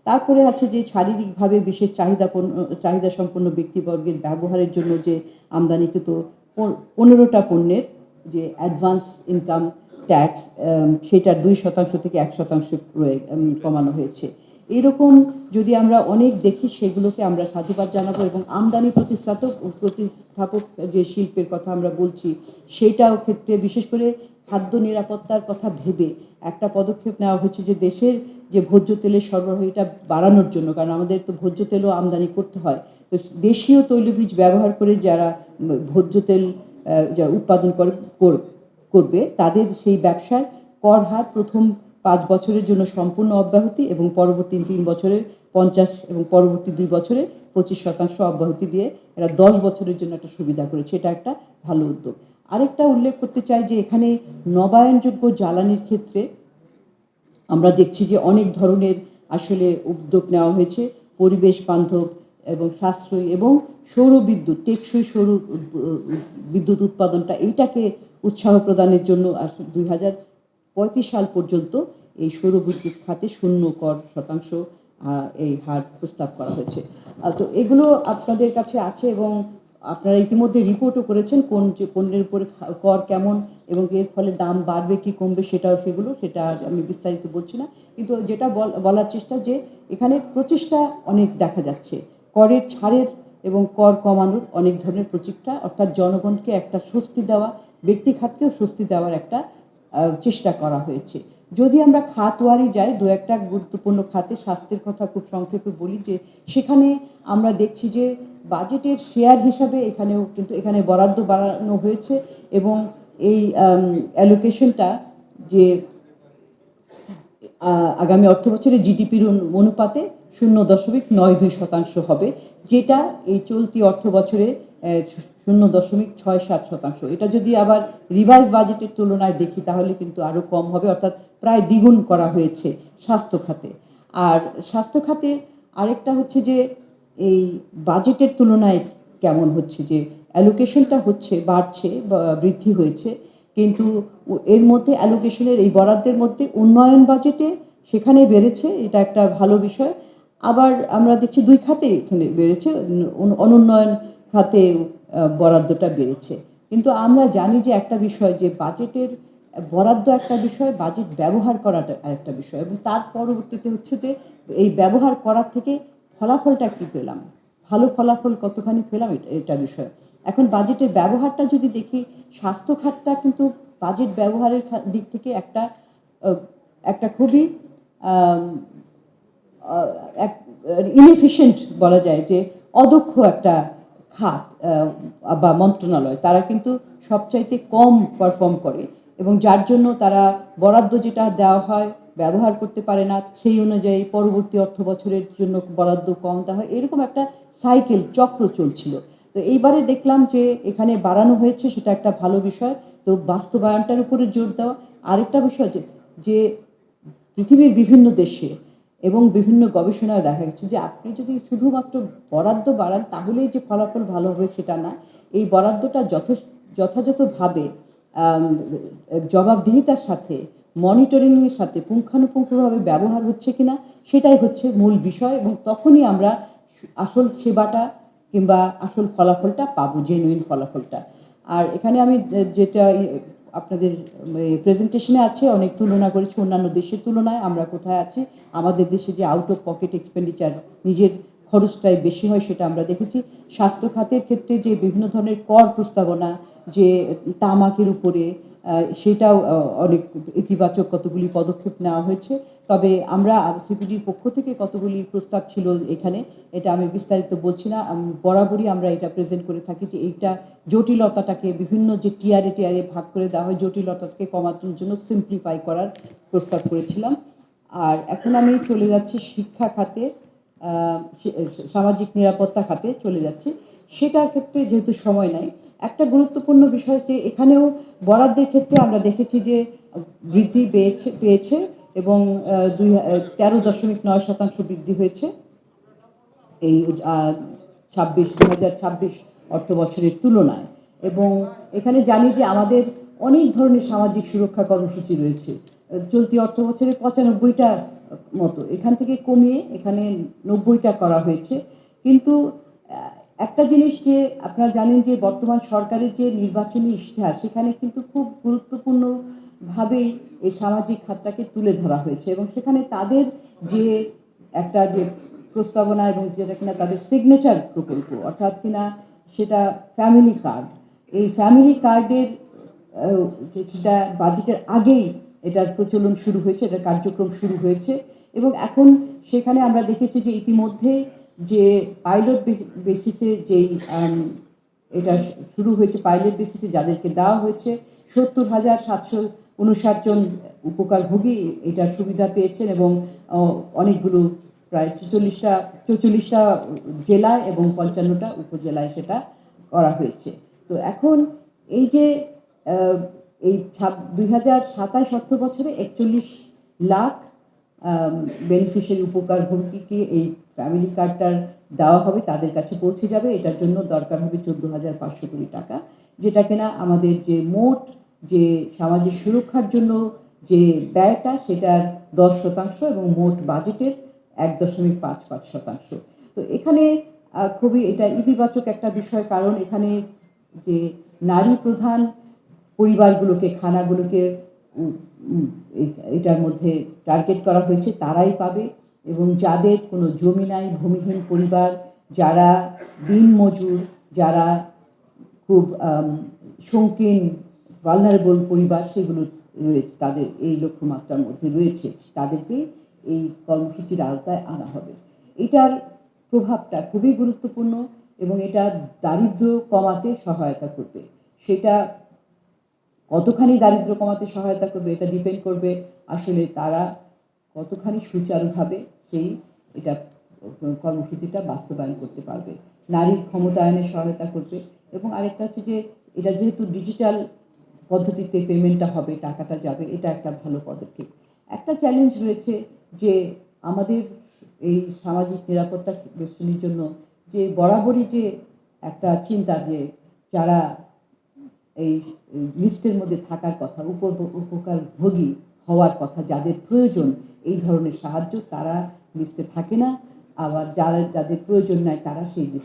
তারপরে আছে যে শারীরিকভাবে বিশেষ চাহিদা সম্পন্ন ব্যক্তিবর্গের ব্যবহারের জন্য যে আমদানিকৃত 15টা পণ্যের যে অ্যাডভান্স ইনকাম ট্যাক্স, সেটা 2% থেকে 1% কমানো হয়েছে। এরকম যদি আমরা অনেক দেখি সেগুলোকে আমরা সাধুবাদ জানাবো, এবং আমদানি প্রতিস্থাপক যে শিল্পের কথা আমরা বলছি সেটাও ক্ষেত্রে বিশেষ করে খাদ্য নিরাপত্তার কথা ভেবে একটা পদক্ষেপ নেওয়া হয়েছে যে দেশের যে ভোজ্য তেলের সরবরাহ এটা বাড়ানোর জন্য, কারণ আমাদের তো ভোজ্য তেলও আমদানি করতে হয়। তো দেশীয় তৈলবীজ ব্যবহার করে যারা ভোজ্য তেল যারা উৎপাদন করবে তাদের সেই ব্যবসার কর হার প্রথম 5 বছরের জন্য সম্পূর্ণ অব্যাহতি, এবং পরবর্তী 3 বছরে 50 এবং পরবর্তী 2 বছরে 25% অব্যাহতি দিয়ে এরা 10 বছরের জন্য একটা সুবিধা করেছে। এটা একটা ভালো উদ্যোগ। আরেকটা উল্লেখ করতে চাই যে এখানে নবায়নযোগ্য জ্বালানির ক্ষেত্রে আমরা দেখছি যে অনেক ধরনের আসলে উদ্যোগ নেওয়া হয়েছে। পরিবেশ বান্ধব এবং সাশ্রয়ী এবং সৌরবিদ্যুৎ, টেকসই সৌর বিদ্যুৎ উৎপাদনটা এইটাকে উৎসাহ প্রদানের জন্য 2035 সাল পর্যন্ত এই সৌরবিদ্যুৎ খাতে 0% এই হার প্রস্তাব করা হয়েছে। তো এগুলো আপনাদের কাছে আছে এবং আপনারা ইতিমধ্যে রিপোর্টও করেছেন কোন যে পণ্যের উপরে কর কেমন এবং এর ফলে দাম বাড়বে কি কমবে সেটা আমি বিস্তারিত বলছি না, কিন্তু যেটা বলার চেষ্টা যে এখানে প্রচেষ্টা অনেক দেখা যাচ্ছে করের ছাড়ের এবং কর কমানোর অনেক ধরনের প্রচেষ্টা, অর্থাৎ জনগণকে একটা স্বস্তি দেওয়া, ব্যক্তি খাতকেও স্বস্তি দেওয়ার একটা চেষ্টা করা হয়েছে। যদি আমরা খাতওয়ারি যাই, দু একটা গুরুত্বপূর্ণ খাতে স্বাস্থ্যের কথা খুব সংক্ষেপে বলি যে সেখানে আমরা দেখছি যে বাজেটের শেয়ার হিসাবে এখানেও কিন্তু এখানে বরাদ্দ বাড়ানো হয়েছে, এবং এই অ্যালোকেশনটা যে আগামী অর্থ বছরে জিডিপির অনুপাতে 0.92% হবে, যেটা এই চলতি অর্থ বছরে 0.67%। এটা যদি আবার রিভাইজ বাজেটের তুলনায় দেখি তাহলে কিন্তু আরো কম হবে, অর্থাৎ প্রায় দ্বিগুণ করা হয়েছে স্বাস্থ্য খাতে। আর স্বাস্থ্য খাতে আরেকটা হচ্ছে যে এই বাজেটের তুলনায় কেমন হচ্ছে যে অ্যালোকেশনটা হচ্ছে বাড়ছে, বৃদ্ধি হয়েছে, কিন্তু এর মধ্যে অ্যালোকেশনের এই বরাদ্দের মধ্যে উন্নয়ন বাজেটে সেখানে বেড়েছে, এটা একটা ভালো বিষয়। আবার আমরা দেখছি দুই খাতে এখানে বেড়েছে, অনুন্নয়ন খাতে বরাদ্দটা বেড়েছে। কিন্তু আমরা জানি যে একটা বিষয় যে বাজেটের বরাদ্দ একটা বিষয়, বাজেট ব্যবহার করাটা আরেকটা বিষয়, এবং তার পরবর্তীতে হচ্ছে যে এই ব্যবহার করার থেকে ফলাফলটা কি পেলাম, ভালো ফলাফল কতখানি পেলাম, এটা বিষয়। এখন বাজেটের ব্যবহারটা যদি দেখি, স্বাস্থ্য খাতটা কিন্তু বাজেট ব্যবহারের দিক থেকে একটা খুবই ইনএফিশিয়েন্ট বলা যায়, যে অদক্ষ একটা খাত বা মন্ত্রণালয়, তারা কিন্তু সবচাইতে কম পারফর্ম করে, এবং যার জন্য তারা বরাদ্দ যেটা দেওয়া হয় ব্যবহার করতে পারে না, সেই অনুযায়ী পরবর্তী অর্থ বছরের জন্য বরাদ্দ কম দেওয়া হয়, এরকম একটা সাইকেল চক্র চলছিল। তো এইবারে দেখলাম যে এখানে বাড়ানো হয়েছে, সেটা একটা ভালো বিষয়। তো বাস্তবায়নটার উপরে জোর দেওয়া। আরেকটা বিষয় যে পৃথিবীর বিভিন্ন দেশে এবং বিভিন্ন গবেষণায় দেখা গেছে যে আপনি যদি শুধুমাত্র বরাদ্দ বাড়ান তাহলেই যে ফলাফল ভালো হবে সেটা না, এই বরাদ্দটা যথাযথভাবে জবাবদিহিতার সাথে, মনিটরিংয়ের সাথে পুঙ্খানুপুঙ্খভাবে ব্যবহার হচ্ছে কিনা সেটাই হচ্ছে মূল বিষয়, এবং তখনই আমরা আসল সেবাটা কিংবা আসল ফলাফলটা পাবো, জেনুইন ফলাফলটা। আর এখানে আমি যেটা আপনাদের প্রেজেন্টেশনে আছে, অনেক তুলনা করেছি অন্যান্য দেশের তুলনায় আমরা কোথায় আছি। আমাদের দেশে যে আউট অফ পকেট এক্সপেন্ডিচার, নিজের খরচটাই বেশি হয়, সেটা আমরা দেখেছি। স্বাস্থ্য খাতের ক্ষেত্রে যে বিভিন্ন ধরনের কর প্রস্তাবনা, যে তামাকের উপরে, সেটাও অনেক ইতিবাচক কতগুলি পদক্ষেপ নেওয়া হয়েছে। তবে আমরা সিপিডির পক্ষ থেকে কতগুলি প্রস্তাব ছিল এখানে, এটা আমি বিস্তারিত বলছি না, বরাবরই আমরা এটা প্রেজেন্ট করে থাকি যে এইটা জটিলতাটাকে বিভিন্ন যে টিয়ারে ভাগ করে দেওয়া হয়, জটিলতাকে কমানোর জন্য সিম্পলিফাই করার প্রস্তাব করেছিলাম। আর এখন আমি চলে যাচ্ছি শিক্ষা খাতে, সামাজিক নিরাপত্তা খাতে চলে যাচ্ছি। সেটার ক্ষেত্রে যেহেতু সময় নাই, একটা গুরুত্বপূর্ণ বিষয় যে এখানেও বরাদ্দের ক্ষেত্রে আমরা দেখেছি যে বৃদ্ধি পেয়েছে এবং 13.9% বৃদ্ধি হয়েছে এই 2026 অর্থ বছরের তুলনায়। এবং এখানে জানি যে আমাদের অনেক ধরনের সামাজিক সুরক্ষা কর্মসূচি রয়েছে। চলতি অর্থ বছরে 95টা মতো, এখান থেকে কমিয়ে এখানে 90টা করা হয়েছে। কিন্তু একটা জিনিস যে আপনারা জানেন যে বর্তমান সরকারের যে নির্বাচনী ইশতেহার, সেখানে কিন্তু খুব গুরুত্বপূর্ণভাবেই এই সামাজিক খাতটাকে তুলে ধরা হয়েছে এবং সেখানে তাদের যে একটা যে প্রস্তাবনা এবং যেটা কিনা তাদের সিগনেচার প্রকল্প, অর্থাৎ কিনা সেটা ফ্যামিলি কার্ড। এই ফ্যামিলি কার্ডের সেটা বাজেটের আগেই এটার প্রচলন শুরু হয়েছে, এটার কার্যক্রম শুরু হয়েছে এবং এখন সেখানে আমরা দেখেছি যে ইতিমধ্যে যে পাইলট বেসিসে যেই এটা শুরু হয়েছে, পাইলট বেসিসে যাদেরকে দেওয়া হয়েছে 70,759 জন উপকারভোগী এটার সুবিধা পেয়েছেন এবং অনেকগুলো প্রায় 44টা জেলায় এবং 55টা উপজেলায় সেটা করা হয়েছে। তো এখন এই যে এই 2027 অর্থ বছরে 41 লাখ বেনিফিশিয়ারি উপকারভোগীকে এই ফ্যামিলি কার্ডটার দেওয়া হবে, তাদের কাছে পৌঁছে যাবে। এটার জন্য দরকার হবে 14,500 কোটি টাকা, যেটা কিনা আমাদের যে মোট যে সামাজিক সুরক্ষার জন্য যে ব্যয়টা সেটার 10% এবং মোট বাজেটের 1.55%। তো এখানে খুবই এটা ইতিবাচক একটা বিষয়, কারণ এখানে যে নারী প্রধান পরিবারগুলোকে, খানাগুলোকে এটার মধ্যে টার্গেট করা হয়েছে, তারাই পাবে এবং যাদের কোনো জমি নাই, ভূমিহীন পরিবার, যারা দিনমজুর, যারা খুব শৌখিন ভালনারেবল পরিবার সেগুলো রয়েছে, তাদের এই লক্ষ্যমাত্রার মধ্যে রয়েছে, তাদেরকে এই কর্মসূচির আওতায় আনা হবে। এটার প্রভাবটা খুবই গুরুত্বপূর্ণ এবং এটা দারিদ্র্য কমাতে সহায়তা করবে। সেটা কতখানি দারিদ্র্য কমাতে সহায়তা করবে এটা ডিপেন্ড করবে আসলে তারা কতখানি সুচারুভাবে সেই এটা কর্মসূচিটা বাস্তবায়ন করতে পারবে। নারীর ক্ষমতায়নে সহায়তা করবে এবং আরেকটা হচ্ছে যে এটা যেহেতু ডিজিটাল পদ্ধতিতে পেমেন্টটা হবে, টাকাটা যাবে, এটা একটা ভালো পদক্ষেপ। একটা চ্যালেঞ্জ রয়েছে যে আমাদের এই সামাজিক নিরাপত্তা বেষ্টনীর জন্য যে বরাবরই যে একটা চিন্তা যে যারা এই লিস্টের মধ্যে থাকার কথা, উপকারভোগী হওয়ার কথা, যাদের প্রয়োজন এই ধরনের সাহায্য, তারা লিস্টে থাকে না, আবার যাদের প্রয়োজন নাই তারা সেই